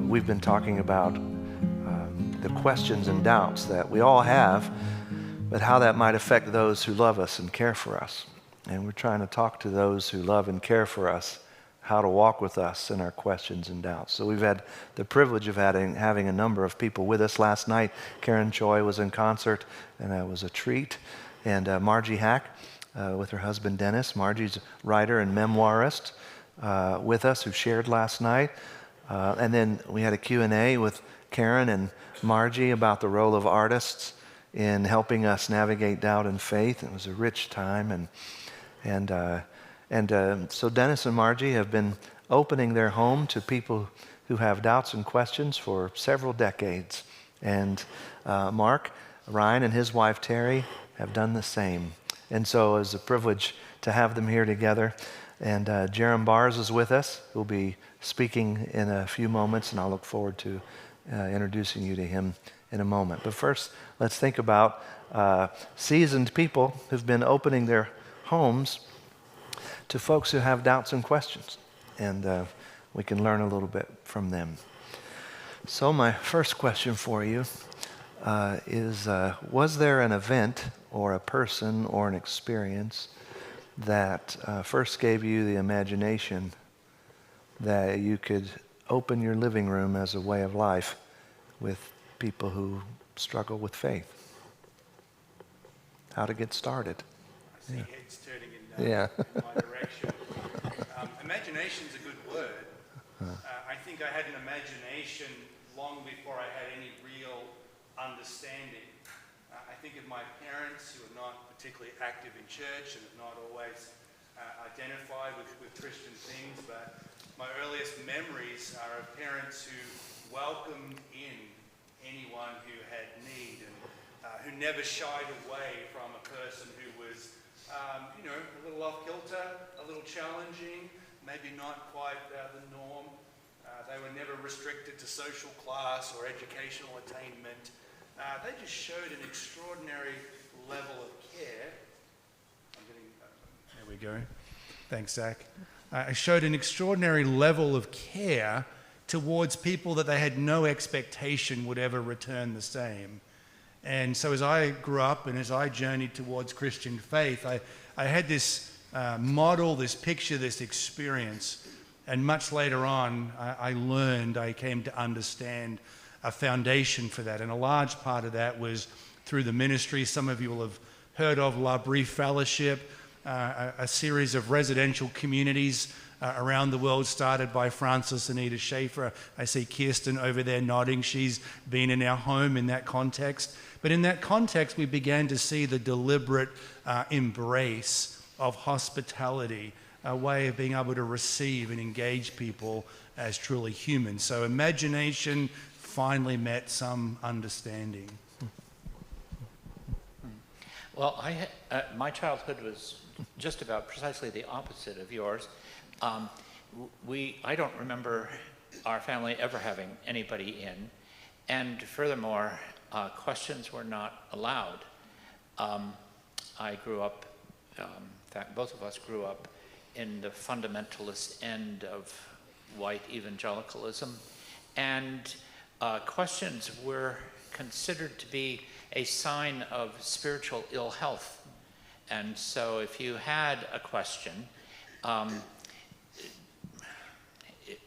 we've been talking about the questions and doubts that we all have, but how that might affect those who love us and care for us. And we're trying to talk to those who love and care for us, how to walk with us in our questions and doubts. So we've had the privilege of having a number of people with us. Last night, Karen Choi was in concert, and that was a treat. And Margie Haack, with her husband Denis. Margie's a writer and memoirist with us, who shared last night. And then we had a Q&A with Karen and Margie about the role of artists in helping us navigate doubt and faith. It was a rich time. So Denis and Margie have been opening their home to people who have doubts and questions for several decades. And Mark, Ryan, and his wife Terry have done the same. And so it's a privilege to have them here together. And Jerem Bars is with us, who'll be speaking in a few moments, and I'll look forward to introducing you to him in a moment. But first, let's think about seasoned people who've been opening their homes to folks who have doubts and questions. And we can learn a little bit from them. So my first question for you is, was there an event or a person or an experience that first gave you the imagination that you could open your living room as a way of life with people who struggle with faith? How to get started? I see heads turning in my direction. Imagination's a good word. I think I had an imagination long before I had any real understanding. I think of my parents, who are not particularly active in church and have not always identified with Christian things, but my earliest memories are of parents who welcomed in anyone who had need, and who never shied away from a person who was a little off kilter, a little challenging, maybe not quite the norm. They were never restricted to social class or educational attainment. They just showed an extraordinary level of care. There we go. Thanks, Zack. I showed an extraordinary level of care towards people that they had no expectation would ever return the same. And so as I grew up and as I journeyed towards Christian faith, I had this model, this picture, this experience. And much later on, I came to understand a foundation for that. And a large part of that was through the ministry. Some of you will have heard of La Brie Fellowship, a series of residential communities around the world started by Francis and Anita Schaefer. I see Kirsten over there nodding. She's been in our home in that context. But in that context, we began to see the deliberate embrace of hospitality, a way of being able to receive and engage people as truly human. So imagination finally met some understanding. Well, my childhood was just about precisely the opposite of yours. I don't remember our family ever having anybody in, and furthermore, questions were not allowed. I grew up, in fact, both of us grew up in the fundamentalist end of white evangelicalism, and questions were considered to be a sign of spiritual ill health. And so if you had a question,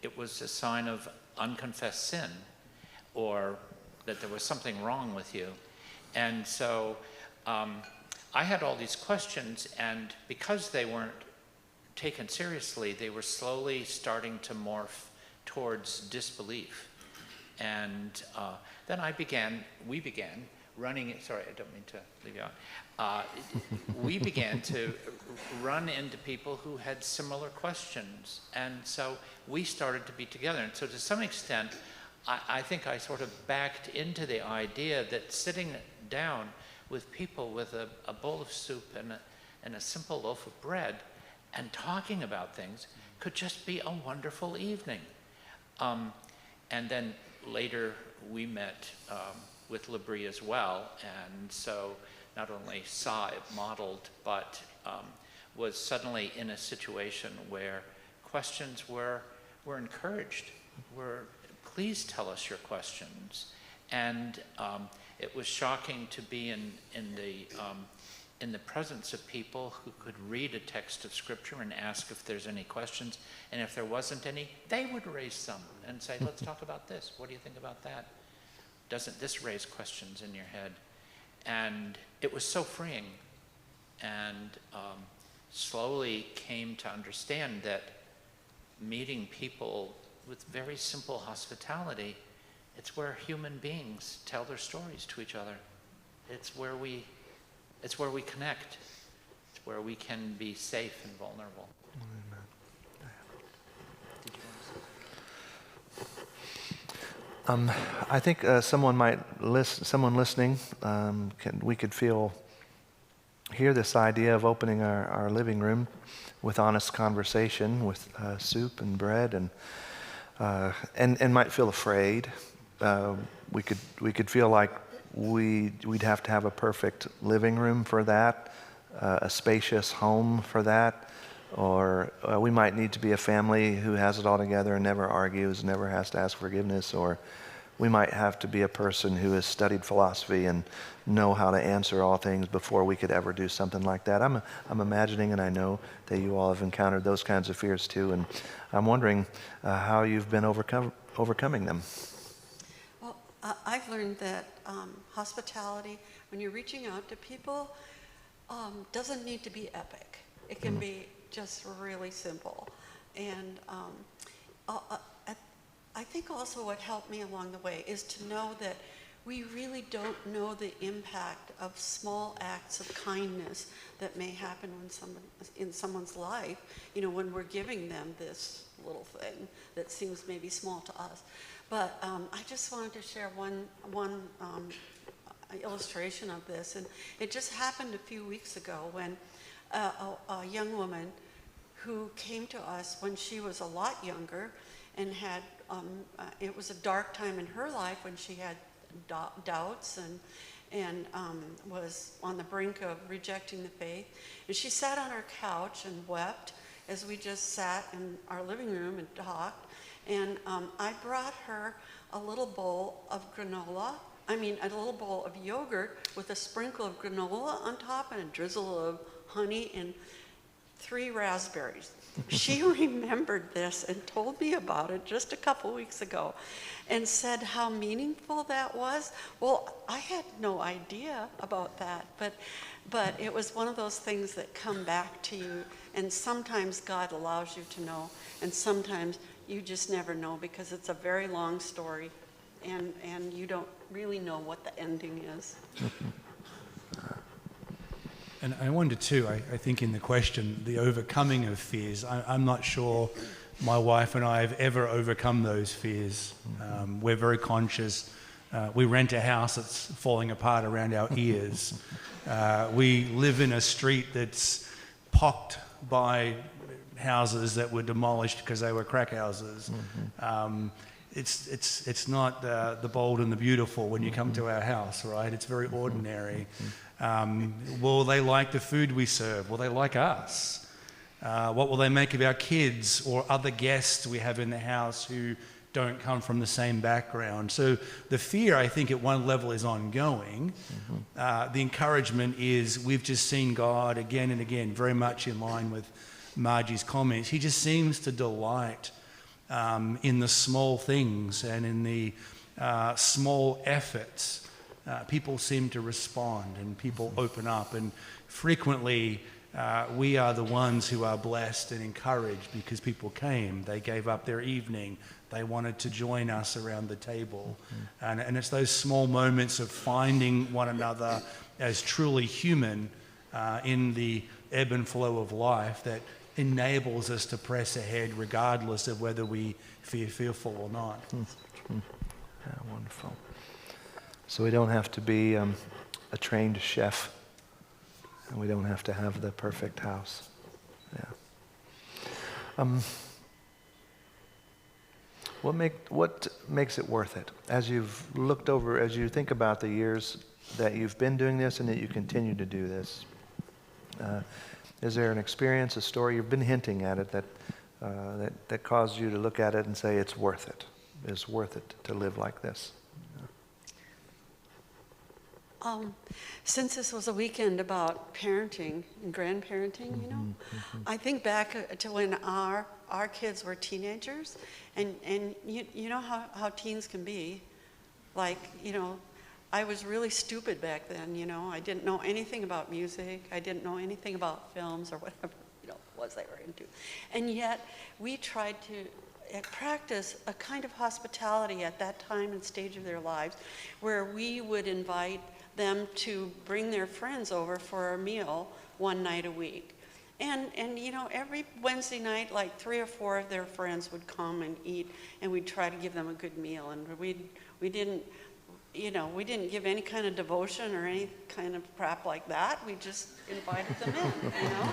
it was a sign of unconfessed sin, or that there was something wrong with you. And so I had all these questions, and because they weren't taken seriously, they were slowly starting to morph towards disbelief. And then we began running, sorry, I don't mean to leave you out. We began to run into people who had similar questions. And so we started to be together. And so to some extent, I think I sort of backed into the idea that sitting down with people with a bowl of soup and a simple loaf of bread and talking about things could just be a wonderful evening. And then later we met with La Brie as well, and so not only saw it modeled, but was suddenly in a situation where questions were encouraged, were please tell us your questions. And it was shocking to be in the presence of people who could read a text of Scripture and ask if there's any questions. And if there wasn't any, they would raise some and say, let's talk about this. What do you think about that? Doesn't this raise questions in your head? And it was so freeing. And slowly came to understand that meeting people with very simple hospitality, it's where human beings tell their stories to each other. It's where we connect. It's where we can be safe and vulnerable. Amen. Did you want to say? I think someone listening, we could hear this idea of opening our living room with honest conversation, with soup and bread, and might feel afraid. We could feel like we'd have to have a perfect living room for that, a spacious home for that, or we might need to be a family who has it all together and never argues, never has to ask forgiveness, or we might have to be a person who has studied philosophy and know how to answer all things before we could ever do something like that. I'm imagining, and I know that you all have encountered those kinds of fears too, and I'm wondering how you've been overcoming them. Well, I've learned that hospitality, when you're reaching out to people, doesn't need to be epic. It can be just really simple. And I think also what helped me along the way is to know that we really don't know the impact of small acts of kindness that may happen in someone's life, when we're giving them this little thing that seems maybe small to us. But I just wanted to share one illustration of this, and it just happened a few weeks ago when a young woman who came to us when she was a lot younger and had, it was a dark time in her life when she had doubts and was on the brink of rejecting the faith. And she sat on her couch and wept as we just sat in our living room and talked. And I brought her a little bowl of a little bowl of yogurt with a sprinkle of granola on top and a drizzle of honey and 3 raspberries. She remembered this and told me about it just a couple weeks ago and said how meaningful that was. Well, I had no idea about that, but it was one of those things that come back to you, and sometimes God allows you to know, and sometimes you just never know because it's a very long story and you don't really know what the ending is. And I wonder too, I think in the question, the overcoming of fears, I'm not sure my wife and I have ever overcome those fears. We're very conscious. We rent a house that's falling apart around our ears. We live in a street that's pocked by houses that were demolished because they were crack houses. It's not the bold and the beautiful when you come to our house, right? It's very ordinary. Will they like the food we serve? Will they like us? What will they make of our kids or other guests we have in the house who don't come from the same background? So the fear, I think, at one level is ongoing. The encouragement is we've just seen God again and again, very much in line with Margie's comments. He just seems to delight in the small things and in the small efforts. People seem to respond and people open up, and frequently we are the ones who are blessed and encouraged because people came, they gave up their evening, they wanted to join us around the table. And it's those small moments of finding one another as truly human in the ebb and flow of life that enables us to press ahead regardless of whether we feel fearful or not. Yeah, wonderful. So we don't have to be a trained chef, and we don't have to have the perfect house. Yeah. What makes it worth it? As you've looked over, as you think about the years that you've been doing this and that you continue to do this, is there an experience, a story, you've been hinting at it, that caused you to look at it and say it's worth it? is worth it to live like this. Since this was a weekend about parenting and grandparenting, you know, I think back to when our kids were teenagers, and you know how teens can be. Like, you know, I was really stupid back then, you know. I didn't know anything about music. I didn't know anything about films or whatever, you know, it was they were into. And yet, we tried to practice a kind of hospitality at that time and stage of their lives where we would invite them to bring their friends over for a meal one night a week. And you know, every Wednesday night, like 3 or 4 of their friends would come and eat, and we'd try to give them a good meal. And we didn't, you know, we didn't give any kind of devotion or any kind of crap like that. We just invited them in, you know.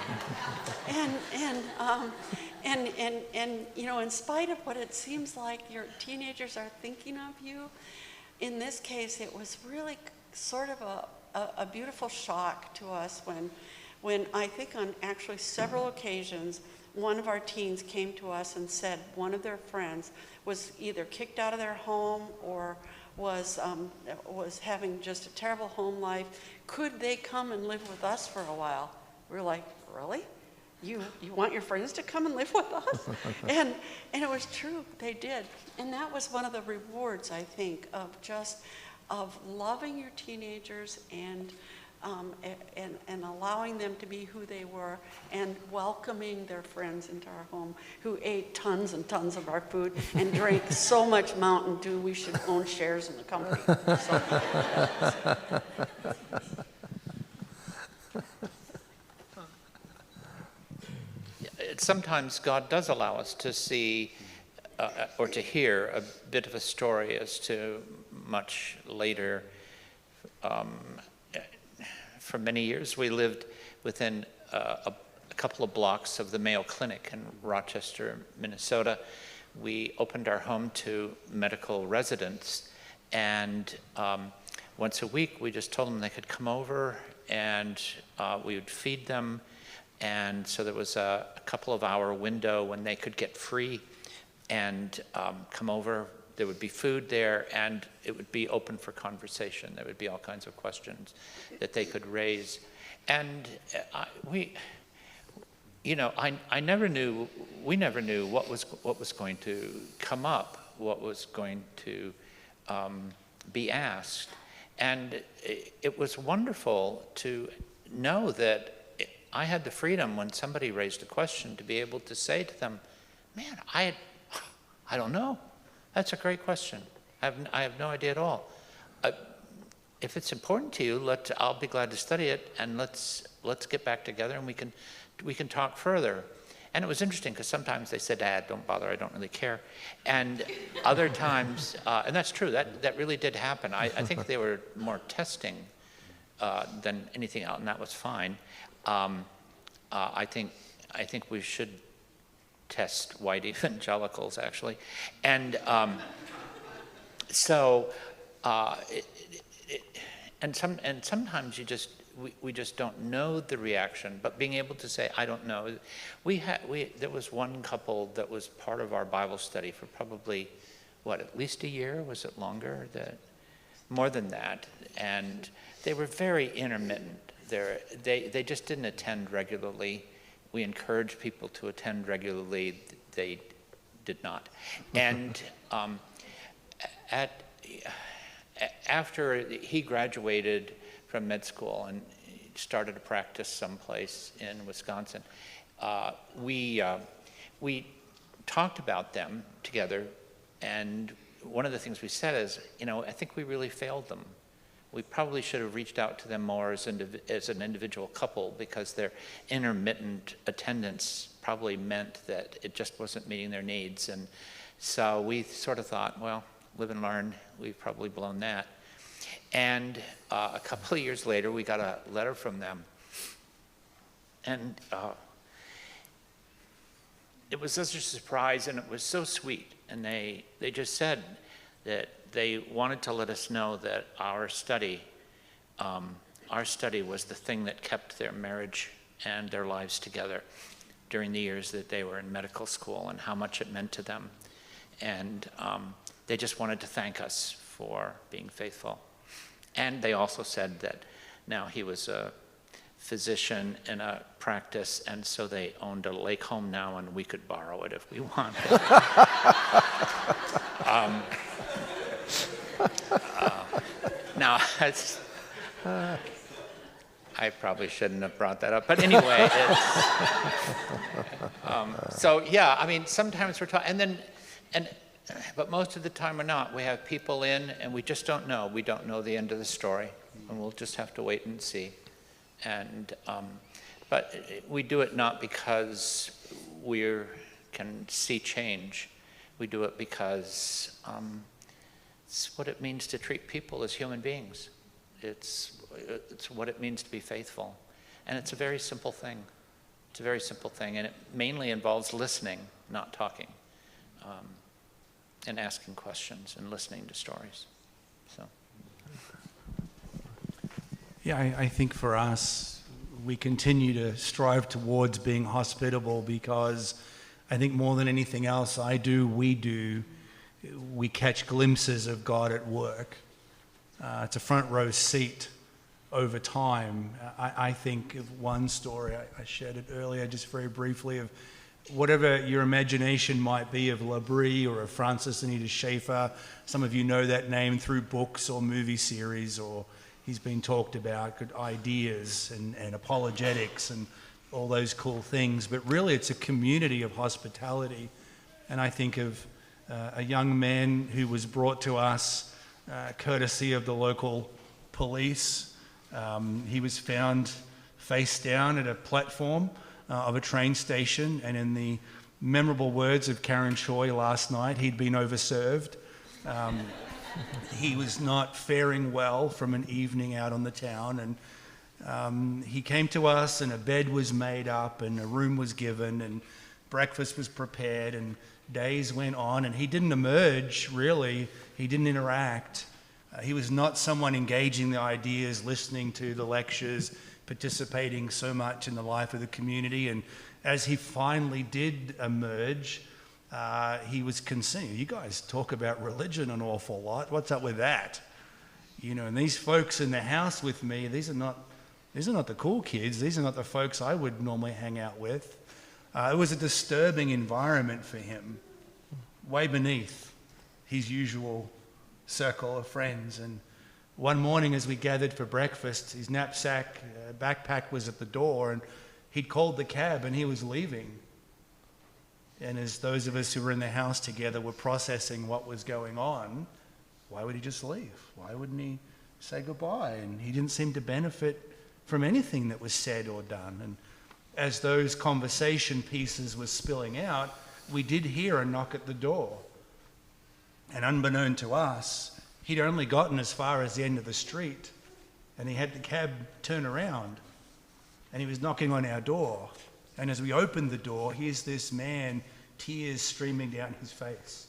And you know, in spite of what it seems like your teenagers are thinking of you, in this case, it was really sort of a beautiful shock to us when I think on actually several occasions, one of our teens came to us and said one of their friends was either kicked out of their home or was having just a terrible home life. Could they come and live with us for a while? We were like, really? You want your friends to come and live with us? And it was true, they did. And that was one of the rewards, I think, of loving your teenagers and allowing them to be who they were and welcoming their friends into our home who ate tons and tons of our food and drank so much Mountain Dew we should own shares in the company. Sometimes God does allow us to see or to hear a bit of a story as to much later. For many years, we lived within a couple of blocks of the Mayo Clinic in Rochester, Minnesota. We opened our home to medical residents, and once a week, we just told them they could come over, and we would feed them. And so there was a couple of hour window when they could get free and come over. There would be food there, and it would be open for conversation. There would be all kinds of questions that they could raise. And we never knew what was going to come up, what was going to be asked. And it was wonderful to know that I had the freedom when somebody raised a question to be able to say to them, man, I don't know. That's a great question. I have no idea at all. If it's important to you, I'll be glad to study it, and let's get back together and we can talk further. And it was interesting because sometimes they said, Dad, don't bother, I don't really care. And other times, and that's true, that really did happen. I think they were more testing than anything else, and that was fine. I think we should test white evangelicals, actually. And sometimes we just don't know the reaction, but being able to say, I don't know. There was one couple that was part of our Bible study for probably, at least a year? Was it longer? More than that. And they were very intermittent. They just didn't attend regularly. We encouraged people to attend regularly. They did not. And after he graduated from med school and started to practice someplace in Wisconsin, we talked about them together. And one of the things we said is, I think we really failed them. We probably should have reached out to them more as an individual couple, because their intermittent attendance probably meant that it just wasn't meeting their needs. And so we sort of thought, well, live and learn, we've probably blown that. And a couple of years later, we got a letter from them. And it was such a surprise, and it was so sweet. And they just said that they wanted to let us know that our study was the thing that kept their marriage and their lives together during the years that they were in medical school, and how much it meant to them. And They just wanted to thank us for being faithful. And they also said that now he was a physician in a practice, and so they owned a lake home now, and we could borrow it if we wanted. Now, I probably shouldn't have brought that up, but anyway, so yeah, I mean, sometimes we're talking, but most of the time we're not. We have people in, and we just don't know. We don't know the end of the story, and we'll just have to wait and see. And but we do it not because we can see change. We do it because it's what it means to treat people as human beings. It's what it means to be faithful. And it's a very simple thing. It's a very simple thing. And it mainly involves listening, not talking, and asking questions and listening to stories. So. Yeah, I think for us, we continue to strive towards being hospitable because I think more than anything else we catch glimpses of God at work. It's a front row seat over time. I think of one story, I shared it earlier just very briefly, of whatever your imagination might be of Labrie or of Francis Anita Schaeffer. Some of you know that name through books or movie series, or he's been talked about, good ideas and apologetics and all those cool things. But really it's a community of hospitality. And I think of a young man who was brought to us courtesy of the local police. He was found face down at a platform of a train station, and in the memorable words of Karen Choi last night, he'd been overserved. He was not faring well from an evening out on the town, and he came to us, and a bed was made up, and a room was given, and breakfast was prepared, and days went on, and he didn't emerge, really. He didn't interact. He was not someone engaging the ideas, listening to the lectures, participating so much in the life of the community. And as he finally did emerge, he was concerned. You guys talk about religion an awful lot. What's up with that? And these folks in the house with me, these are not the cool kids. These are not the folks I would normally hang out with. It was a disturbing environment for him, way beneath his usual circle of friends. And one morning as we gathered for breakfast, his knapsack, backpack was at the door, and he'd called the cab and he was leaving. And as those of us who were in the house together were processing what was going on, why would he just leave? Why wouldn't he say goodbye? And he didn't seem to benefit from anything that was said or done. And as those conversation pieces were spilling out, we did hear a knock at the door. And unbeknown to us, he'd only gotten as far as the end of the street, and he had the cab turn around, and he was knocking on our door. And as we opened the door, here's this man, tears streaming down his face.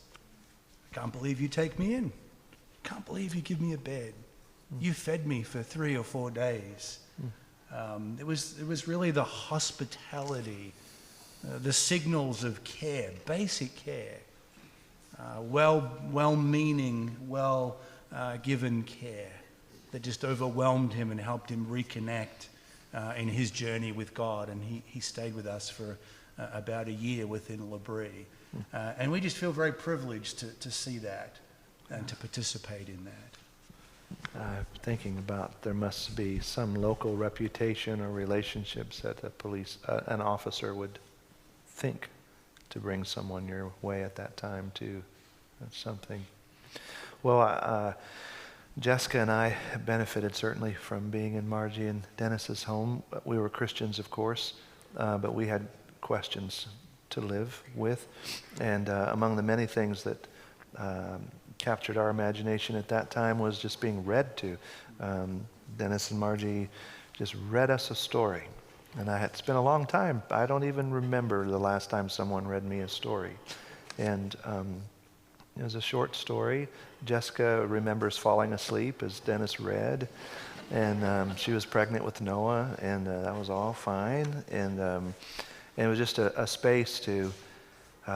I can't believe you take me in. Can't believe you give me a bed. You fed me for 3 or 4 days. It was really the hospitality, the signals of care, basic care, well-meaning, given care that just overwhelmed him and helped him reconnect in his journey with God. And he stayed with us for about a year within Labrie. And we just feel very privileged to see that and to participate in that. Thinking about there must be some local reputation or relationships that an officer would think to bring someone your way at that time too. That's something. Well, Jessica and I have benefited certainly from being in Margie and Denis's home. We were Christians, of course, but we had questions to live with. And among the many things that captured our imagination at that time was just being read to. Denis and Margie just read us a story. And it's been a long time. I don't even remember the last time someone read me a story. And it was a short story. Jessica remembers falling asleep as Denis read. And she was pregnant with Noah, and that was all fine. And it was just a space to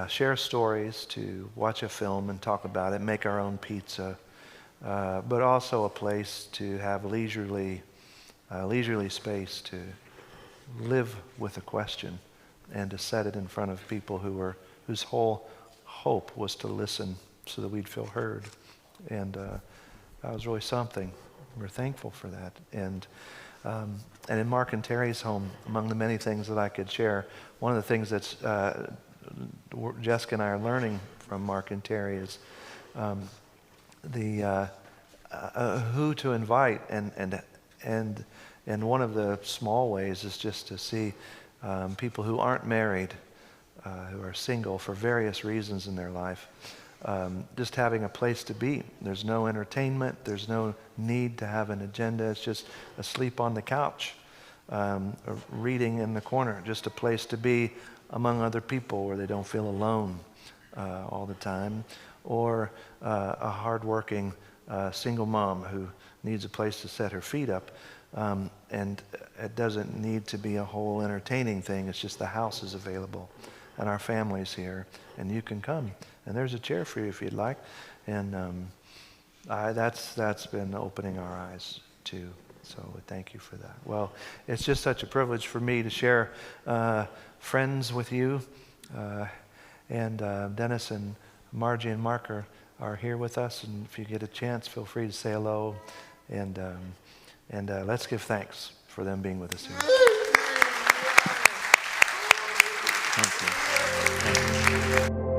share stories, to watch a film and talk about it, make our own pizza, but also a place to have leisurely space to live with a question and to set it in front of people whose whole hope was to listen so that we'd feel heard. And that was really something. We're thankful for that. And in Mark and Terry's home, among the many things that I could share, one of the things that's Jessica and I are learning from Mark and Terry is who to invite, and one of the small ways is just to see people who aren't married, who are single for various reasons in their life, just having a place to be. There's no entertainment. There's no need to have an agenda. It's just asleep on the couch, or reading in the corner, just a place to be among other people where they don't feel alone all the time, or a hardworking single mom who needs a place to set her feet up. And it doesn't need to be a whole entertaining thing. It's just the house is available and our family's here and you can come. And there's a chair for you if you'd like. And that's been opening our eyes too. So thank you for that. Well, it's just such a privilege for me to share friends with you. And Denis and Margie and Mark are here with us. And if you get a chance, feel free to say hello. And let's give thanks for them being with us here. Thank you. Thank you.